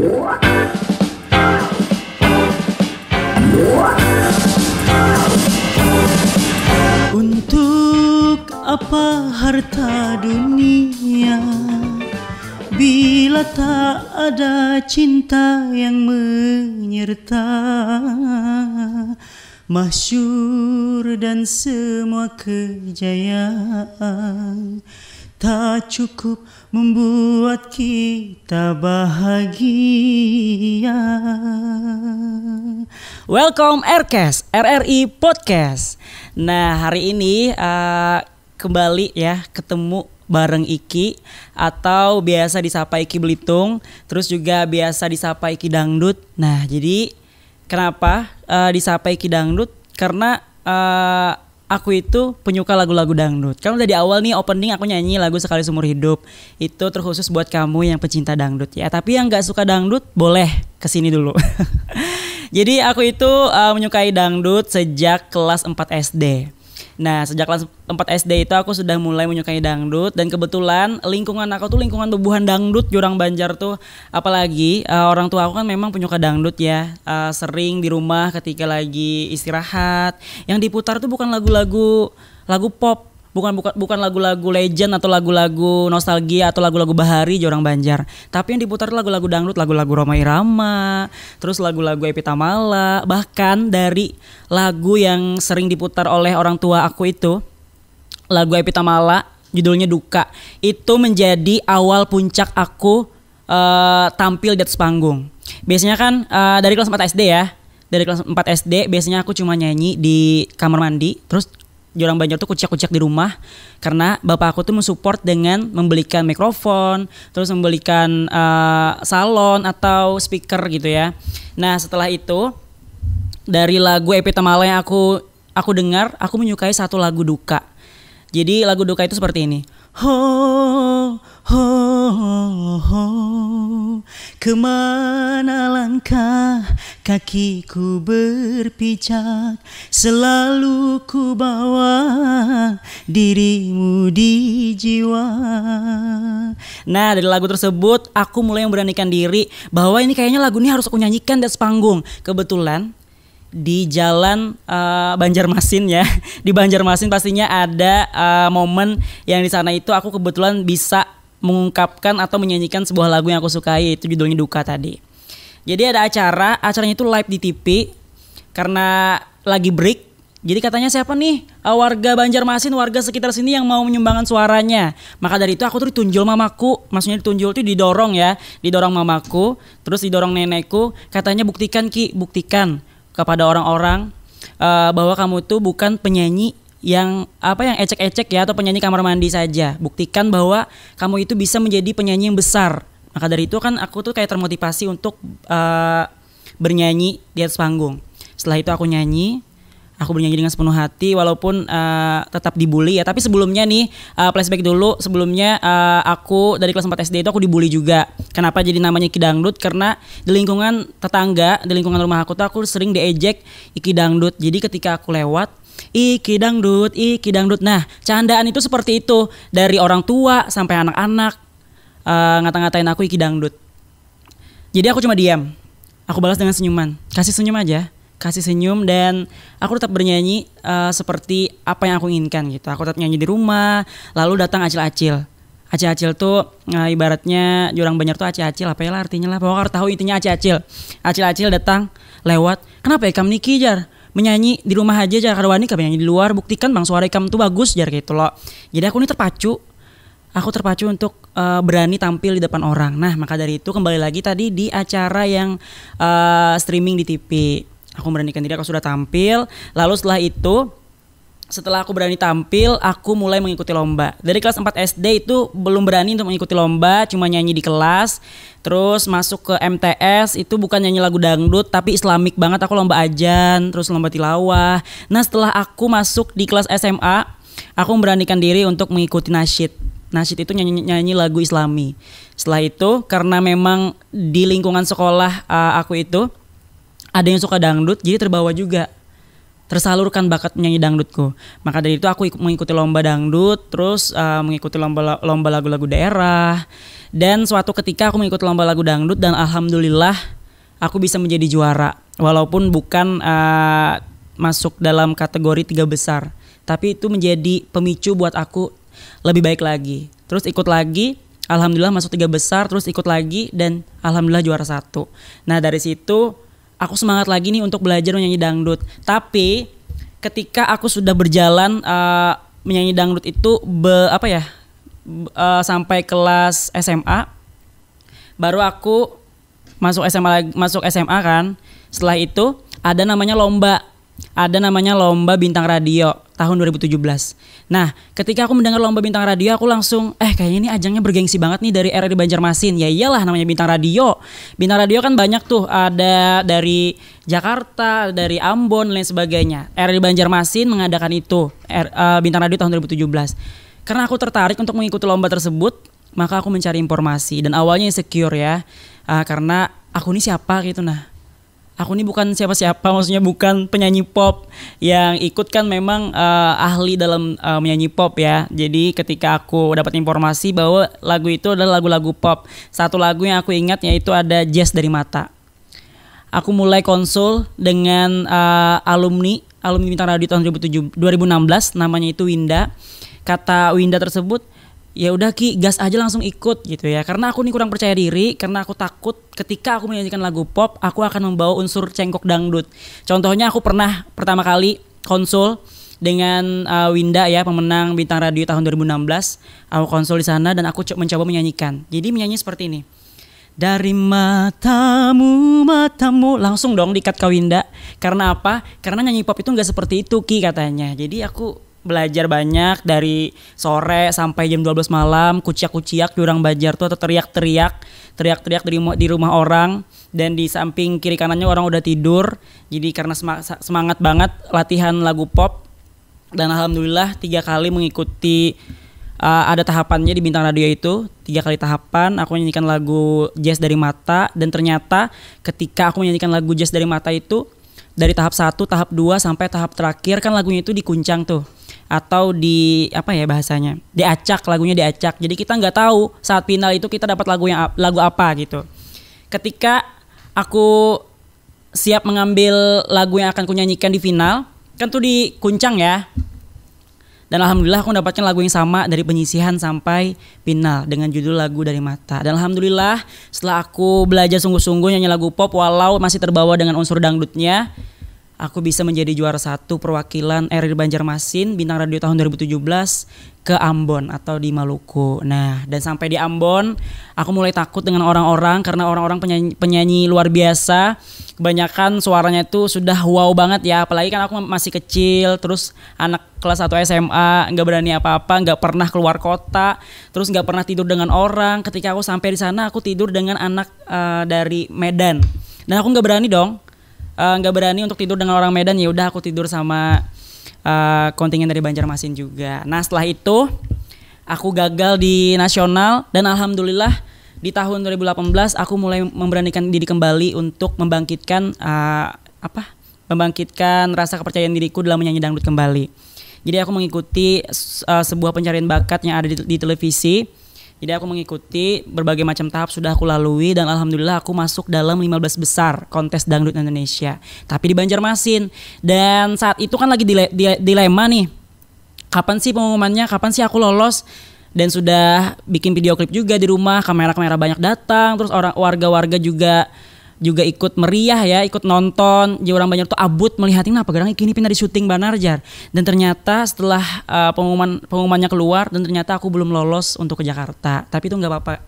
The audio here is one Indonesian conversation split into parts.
Untuk apa harta dunia bila tak ada cinta yang menyerta? Masyhur dan semua kejayaan tak cukup membuat kita bahagia. Welcome Aircast, RRI Podcast. Nah, hari ini kembali ya ketemu bareng Iki atau biasa disapa Iki Belitung, terus juga biasa disapa Iki Dangdut. Nah, jadi kenapa disapa Iki Dangdut? Karena aku itu penyuka lagu-lagu dangdut. Kan udah di awal nih opening aku nyanyi lagu Sekali Seumur Hidup. Itu terkhusus buat kamu yang pecinta dangdut ya. Tapi yang gak suka dangdut boleh kesini dulu. Jadi aku itu menyukai dangdut sejak kelas 4 SD. Nah, sejak kelas 4 SD itu aku sudah mulai menyukai dangdut. Dan kebetulan lingkungan aku tuh lingkungan tubuhan dangdut Jurang Banjar tuh. Apalagi orang tua aku kan memang penyuka dangdut ya. Sering di rumah ketika lagi istirahat, yang diputar tuh bukan lagu pop, bukan lagu-lagu legend atau lagu-lagu nostalgia atau lagu-lagu bahari Jurang Banjar. Tapi yang diputar lagu-lagu dangdut, lagu-lagu Rhoma Irama, terus lagu-lagu Epi Tamala, bahkan dari lagu yang sering diputar oleh orang tua aku itu, lagu Epi Tamala judulnya Duka. Itu menjadi awal puncak aku tampil di atas panggung. Biasanya kan dari kelas 4 SD ya. Dari kelas 4 SD biasanya aku cuma nyanyi di kamar mandi, terus Jurang Banjar tuh kuciak-kuciak di rumah karena bapak aku tuh mensupport dengan membelikan mikrofon, terus membelikan salon atau speaker gitu ya. Nah, setelah itu dari lagu Epi Tamala yang aku dengar, aku menyukai satu lagu Duka. Jadi lagu Duka itu seperti ini. Ho ho ho, kemana langkah kakiku berpijak, selalu ku bawa dirimu di jiwa. Nah, dari lagu tersebut aku mulai memberanikan diri bahwa ini kayaknya lagu ini harus aku nyanyikan di atas panggung. Kebetulan di jalan Banjarmasin ya. Di Banjarmasin pastinya ada momen yang di sana itu aku kebetulan bisa mengungkapkan atau menyanyikan sebuah lagu yang aku sukai, itu judulnya Duka tadi. Jadi ada acaranya itu live di TV karena lagi break. Jadi katanya siapa nih warga Banjarmasin, warga sekitar sini yang mau menyumbangkan suaranya. Maka dari itu aku tuh ditunjul mamaku, maksudnya ditunjul tuh didorong ya, didorong mamaku, terus didorong nenekku, katanya buktikan kepada orang-orang bahwa kamu tuh bukan penyanyi yang ecek-ecek ya atau penyanyi kamar mandi saja. Buktikan bahwa kamu itu bisa menjadi penyanyi yang besar. Maka dari itu kan aku tuh kayak termotivasi untuk bernyanyi di atas panggung. Setelah itu aku bernyanyi dengan sepenuh hati walaupun tetap dibully ya. Tapi sebelumnya nih flashback dulu. Sebelumnya aku dari kelas 4 SD itu aku dibully juga. Kenapa jadi namanya Iki Dangdut? Karena di lingkungan tetangga, di lingkungan rumah aku tuh aku sering diejek Iki Dangdut. Jadi ketika aku lewat, Iki Dangdut, Iki Dangdut. Nah, candaan itu seperti itu. Dari orang tua sampai anak-anak ngata-ngatain aku Iki Dangdut. Jadi aku cuma diam. Aku balas dengan senyuman. Kasih senyum aja. Kasih senyum dan aku tetap bernyanyi seperti apa yang aku inginkan gitu. Aku tetap nyanyi di rumah. Lalu datang acil-acil. Acil-acil tuh ibaratnya Jurang Banjar tuh acil-acil, apa ya lah artinya lah. Pokoknya harus tahu intinya acil-acil. Acil-acil datang lewat. Kenapa ikam niki jar? Menyanyi di rumah aja jar, kada wani menyanyi di luar. Buktikan bang suara ikam tuh bagus jar gitu loh. Jadi aku ini terpacu. Aku terpacu untuk berani tampil di depan orang. Nah, maka dari itu kembali lagi tadi di acara yang streaming di TV. Aku memberanikan diri, aku sudah tampil. Lalu setelah aku berani tampil, aku mulai mengikuti lomba. Dari kelas 4 SD itu belum berani untuk mengikuti lomba, cuma nyanyi di kelas. Terus masuk ke MTS, itu bukan nyanyi lagu dangdut, tapi islamik banget, aku lomba ajan, terus lomba tilawah. Nah, setelah aku masuk di kelas SMA, aku memberanikan diri untuk mengikuti nasyid. Nasyid itu nyanyi lagu islami. Setelah itu, karena memang di lingkungan sekolah aku itu ada yang suka dangdut, jadi terbawa juga tersalurkan bakat menyanyi dangdutku. Maka dari itu aku mengikuti lomba dangdut, terus mengikuti lomba lagu-lagu daerah. Dan suatu ketika aku mengikuti lomba lagu dangdut dan alhamdulillah aku bisa menjadi juara. Walaupun bukan masuk dalam kategori 3 besar, tapi itu menjadi pemicu buat aku lebih baik lagi. Terus ikut lagi, alhamdulillah masuk 3 besar, terus ikut lagi dan alhamdulillah juara 1. Nah dari situ aku semangat lagi nih untuk belajar menyanyi dangdut. Tapi ketika aku sudah berjalan menyanyi dangdut itu sampai kelas SMA, baru aku masuk SMA kan. Setelah itu ada namanya lomba Bintang Radio tahun 2017. Nah, ketika aku mendengar lomba Bintang Radio, aku langsung kayaknya ini ajangnya bergengsi banget nih dari RRI Banjarmasin. Ya iyalah, namanya Bintang Radio. Bintang Radio kan banyak tuh, ada dari Jakarta, dari Ambon dan lain sebagainya. RRI Banjarmasin mengadakan itu, Bintang Radio tahun 2017. Karena aku tertarik untuk mengikuti lomba tersebut, maka aku mencari informasi dan awalnya insecure ya. Karena aku ini siapa gitu. Nah, aku ini bukan siapa-siapa, maksudnya bukan penyanyi pop yang ikut kan memang ahli dalam menyanyi pop ya. Jadi ketika aku dapat informasi bahwa lagu itu adalah lagu-lagu pop, satu lagu yang aku ingat yaitu ada Jazz dari Mata. Aku mulai konsul dengan alumni Bintang Radio tahun 2016, namanya itu Winda. Kata Winda tersebut, ya udah Ki, gas aja langsung ikut gitu ya. Karena aku nih kurang percaya diri, karena aku takut ketika aku menyanyikan lagu pop, aku akan membawa unsur cengkok dangdut. Contohnya aku pernah pertama kali konsul dengan Winda ya, pemenang Bintang Radio tahun 2016. Aku konsul di sana dan aku mencoba menyanyikan. Jadi menyanyi seperti ini. Dari matamu, langsung dong dikat ke Winda. Karena apa? Karena nyanyi pop itu nggak seperti itu Ki katanya. Jadi aku belajar banyak dari sore sampai jam 12 malam, kuciak-kuciak di orang Banjar tuh, atau teriak-teriak di rumah orang, dan di samping kiri kanannya orang udah tidur. Jadi karena semangat banget latihan lagu pop, dan alhamdulillah 3 kali mengikuti ada tahapannya di Bintang Radio itu. 3 kali tahapan aku menyanyikan lagu Jazz dari Mata, dan ternyata ketika aku menyanyikan lagu Jazz dari Mata itu dari tahap 1, tahap 2 sampai tahap terakhir kan lagunya itu dikuncang tuh, atau di apa ya bahasanya, diacak, lagunya diacak. Jadi kita nggak tahu saat final itu kita dapat lagu apa gitu. Ketika aku siap mengambil lagu yang akan kunyanyikan di final, kan tuh dikuncang ya. Dan alhamdulillah aku mendapatkan lagu yang sama dari penyisihan sampai final dengan judul Lagu Dari Mata. Dan alhamdulillah setelah aku belajar sungguh-sungguh nyanyi lagu pop walau masih terbawa dengan unsur dangdutnya, aku bisa menjadi juara 1 perwakilan RRI Banjarmasin Bintang Radio tahun 2017 ke Ambon atau di Maluku. Nah, dan sampai di Ambon aku mulai takut dengan orang-orang karena orang-orang penyanyi luar biasa. Kebanyakan suaranya itu sudah wow banget ya, apalagi kan aku masih kecil, terus anak kelas 1 SMA, nggak berani apa-apa, nggak pernah keluar kota, terus nggak pernah tidur dengan orang. Ketika aku sampai di sana, aku tidur dengan anak dari Medan, dan aku nggak berani dong, nggak berani untuk tidur dengan orang Medan. Ya udah aku tidur sama kontingen dari Banjarmasin juga. Nah setelah itu aku gagal di nasional, dan alhamdulillah di tahun 2018 aku mulai memberanikan diri kembali untuk membangkitkan rasa kepercayaan diriku dalam menyanyi dangdut kembali. Jadi aku mengikuti sebuah pencarian bakat yang ada di televisi. Jadi aku mengikuti berbagai macam tahap sudah aku lalui, dan alhamdulillah aku masuk dalam 15 besar kontes dangdut Indonesia. Tapi di Banjarmasin. Dan saat itu kan lagi dilema nih. Kapan sih pengumumannya? Kapan sih aku lolos? Dan sudah bikin video klip juga di rumah, kamera-kamera banyak datang, terus warga-warga juga ikut meriah ya, ikut nonton. Jadi orang banyak tuh abut melihat ini apa gerang ini pindah di syuting Banarjar. Dan ternyata setelah pengumumannya keluar, dan ternyata aku belum lolos untuk ke Jakarta. Tapi itu nggak apa-apa.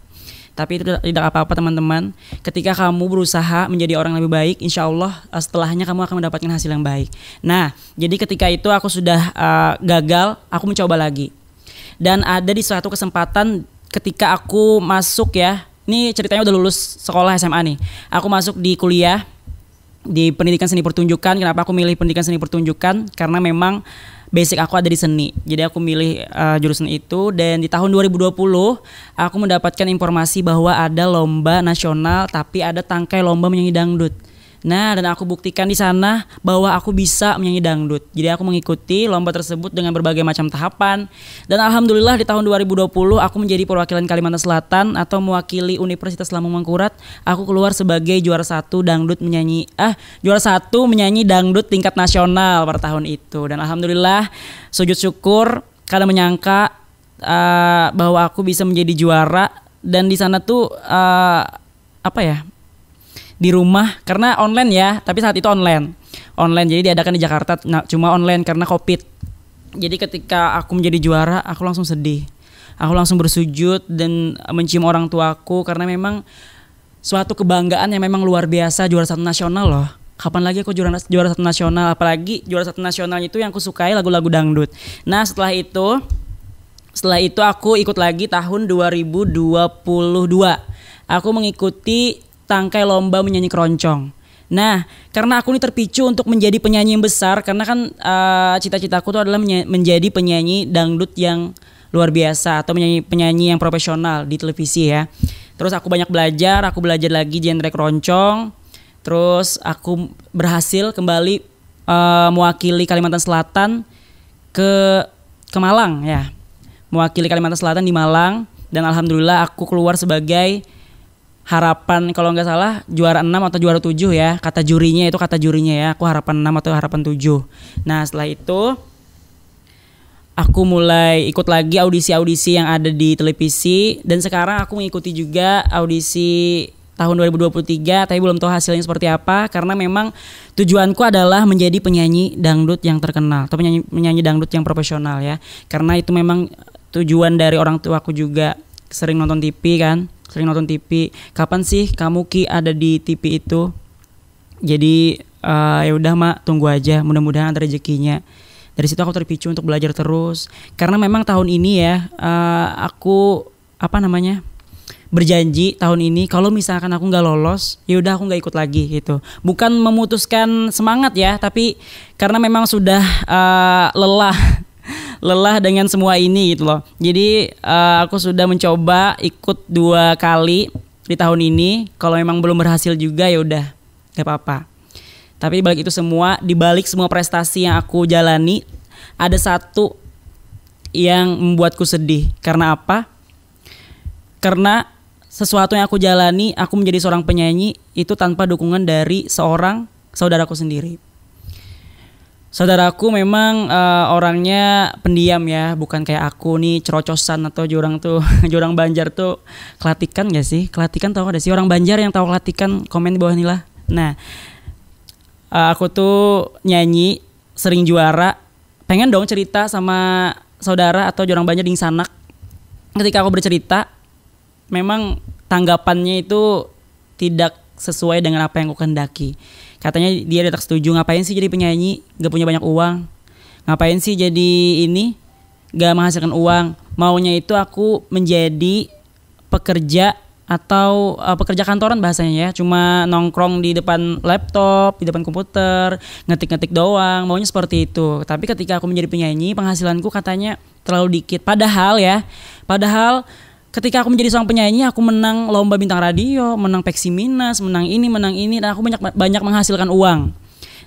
Tapi itu tidak apa-apa teman-teman. Ketika kamu berusaha menjadi orang yang lebih baik, insya Allah setelahnya kamu akan mendapatkan hasil yang baik. Nah, jadi ketika itu aku sudah gagal, aku mencoba lagi. Dan ada di suatu kesempatan ketika aku masuk ya, ini ceritanya udah lulus sekolah SMA nih. Aku masuk di kuliah di pendidikan seni pertunjukan. Kenapa aku milih pendidikan seni pertunjukan? Karena memang basic aku ada di seni. Jadi aku milih jurusan itu, dan di tahun 2020 aku mendapatkan informasi bahwa ada lomba nasional tapi ada tangkai lomba menyanyi dangdut. Nah, dan aku buktikan di sana bahwa aku bisa menyanyi dangdut. Jadi aku mengikuti lomba tersebut dengan berbagai macam tahapan. Dan alhamdulillah di tahun 2020 aku menjadi perwakilan Kalimantan Selatan atau mewakili Universitas Lambung Mangkurat. Aku keluar sebagai juara satu menyanyi dangdut tingkat nasional pada tahun itu. Dan alhamdulillah sujud syukur karena menyangka bahwa aku bisa menjadi juara. Dan di sana tuh di rumah karena online ya, tapi saat itu online jadi diadakan di Jakarta, cuma online karena COVID. Jadi ketika aku menjadi juara aku langsung sedih, aku langsung bersujud dan mencium orang tuaku karena memang suatu kebanggaan yang memang luar biasa, juara satu nasional loh. Kapan lagi aku juara satu nasional, apalagi juara satu nasional itu yang aku sukai lagu-lagu dangdut. Nah setelah itu aku ikut lagi tahun 2022. Aku mengikuti tangkai lomba menyanyi keroncong. Nah, karena aku ini terpicu untuk menjadi penyanyi yang besar, karena kan cita-citaku tuh adalah menjadi penyanyi dangdut yang luar biasa atau penyanyi yang profesional di televisi ya. Terus aku banyak belajar, aku belajar lagi genre keroncong. Terus aku berhasil kembali mewakili Kalimantan Selatan ke Malang ya. Mewakili Kalimantan Selatan di Malang, dan alhamdulillah aku keluar sebagai harapan, kalau nggak salah juara 6 atau juara 7 ya, kata jurinya ya, aku harapan 6 atau harapan 7. Nah setelah itu aku mulai ikut lagi audisi-audisi yang ada di televisi, dan sekarang aku mengikuti juga audisi tahun 2023, tapi belum tahu hasilnya seperti apa, karena memang tujuanku adalah menjadi penyanyi dangdut yang terkenal atau penyanyi dangdut yang profesional ya, karena itu memang tujuan dari orang tuaku juga. Sering nonton TV, kapan sih kamu Ki ada di TV itu? Jadi ya udah Mak, tunggu aja, mudah-mudahan ada rezekinya. Dari situ aku terpicu untuk belajar terus, karena memang tahun ini ya aku berjanji tahun ini kalau misalkan aku nggak lolos, ya udah aku nggak ikut lagi gitu. Bukan memutuskan semangat ya, tapi karena memang sudah lelah dengan semua ini gitu loh. Jadi aku sudah mencoba ikut 2 kali di tahun ini. Kalau memang belum berhasil juga ya udah gak apa-apa. Tapi di balik semua prestasi yang aku jalani, ada satu yang membuatku sedih. Karena apa? Karena sesuatu yang aku jalani, aku menjadi seorang penyanyi itu tanpa dukungan dari seorang saudaraku sendiri. Saudaraku memang orangnya pendiam ya, bukan kayak aku nih cerocosan atau jurang Banjar tuh kelatikan gak sih? Kelatikan tahu gak sih orang Banjar yang tahu kelatikan, komen di bawah nih lah. Nah, aku tuh nyanyi sering juara, pengen dong cerita sama saudara atau jurang Banjar di sanak. Ketika aku bercerita, memang tanggapannya itu tidak sesuai dengan apa yang aku kehendaki. Katanya dia tidak setuju, ngapain sih jadi penyanyi, gak punya banyak uang, ngapain sih jadi ini, gak menghasilkan uang. Maunya itu aku menjadi pekerja atau pekerja kantoran bahasanya ya, cuma nongkrong di depan laptop, di depan komputer, ngetik-ngetik doang, maunya seperti itu. Tapi ketika aku menjadi penyanyi, penghasilanku katanya terlalu dikit. Padahal ketika aku menjadi seorang penyanyi, aku menang lomba bintang radio, menang Peksi Minas, menang ini, dan aku banyak menghasilkan uang.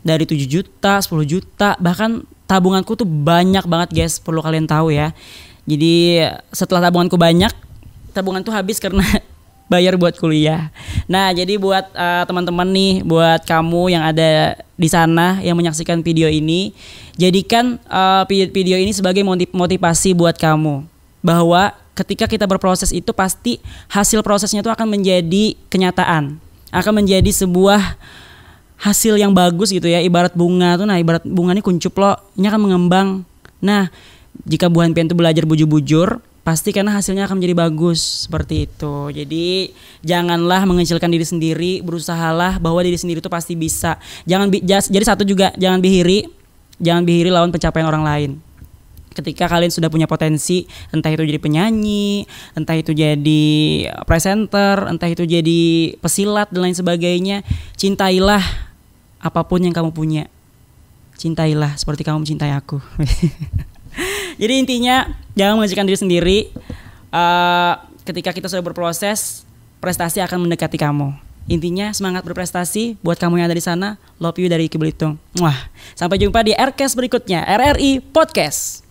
Dari 7 juta, 10 juta, bahkan tabunganku tuh banyak banget guys, perlu kalian tahu ya. Jadi setelah tabunganku banyak, tabungan tuh habis karena bayar buat kuliah. Nah jadi buat teman-teman nih, buat kamu yang ada di sana yang menyaksikan video ini, jadikan video ini sebagai motivasi buat kamu. Bahwa ketika kita berproses itu pasti hasil prosesnya itu akan menjadi kenyataan, akan menjadi sebuah hasil yang bagus gitu ya. Ibarat bunga tuh, ibarat bunga ini kuncup loh, ini akan mengembang. Nah jika buah impian itu belajar bujur-bujur, pasti karena hasilnya akan menjadi bagus, seperti itu. Jadi janganlah mengecilkan diri sendiri, berusahalah bahwa diri sendiri itu pasti bisa. Jadi satu juga, jangan bihiri lawan pencapaian orang lain. Ketika kalian sudah punya potensi, entah itu jadi penyanyi, entah itu jadi presenter, entah itu jadi pesilat dan lain sebagainya, cintailah apapun yang kamu punya. Cintailah seperti kamu mencintai aku. Jadi intinya jangan mengecilkan diri sendiri. Ketika kita sudah berproses, prestasi akan mendekati kamu. Intinya semangat berprestasi buat kamu yang ada di sana. Love you dari Iki Belitung. Wah, sampai jumpa di RCast berikutnya, RRI Podcast.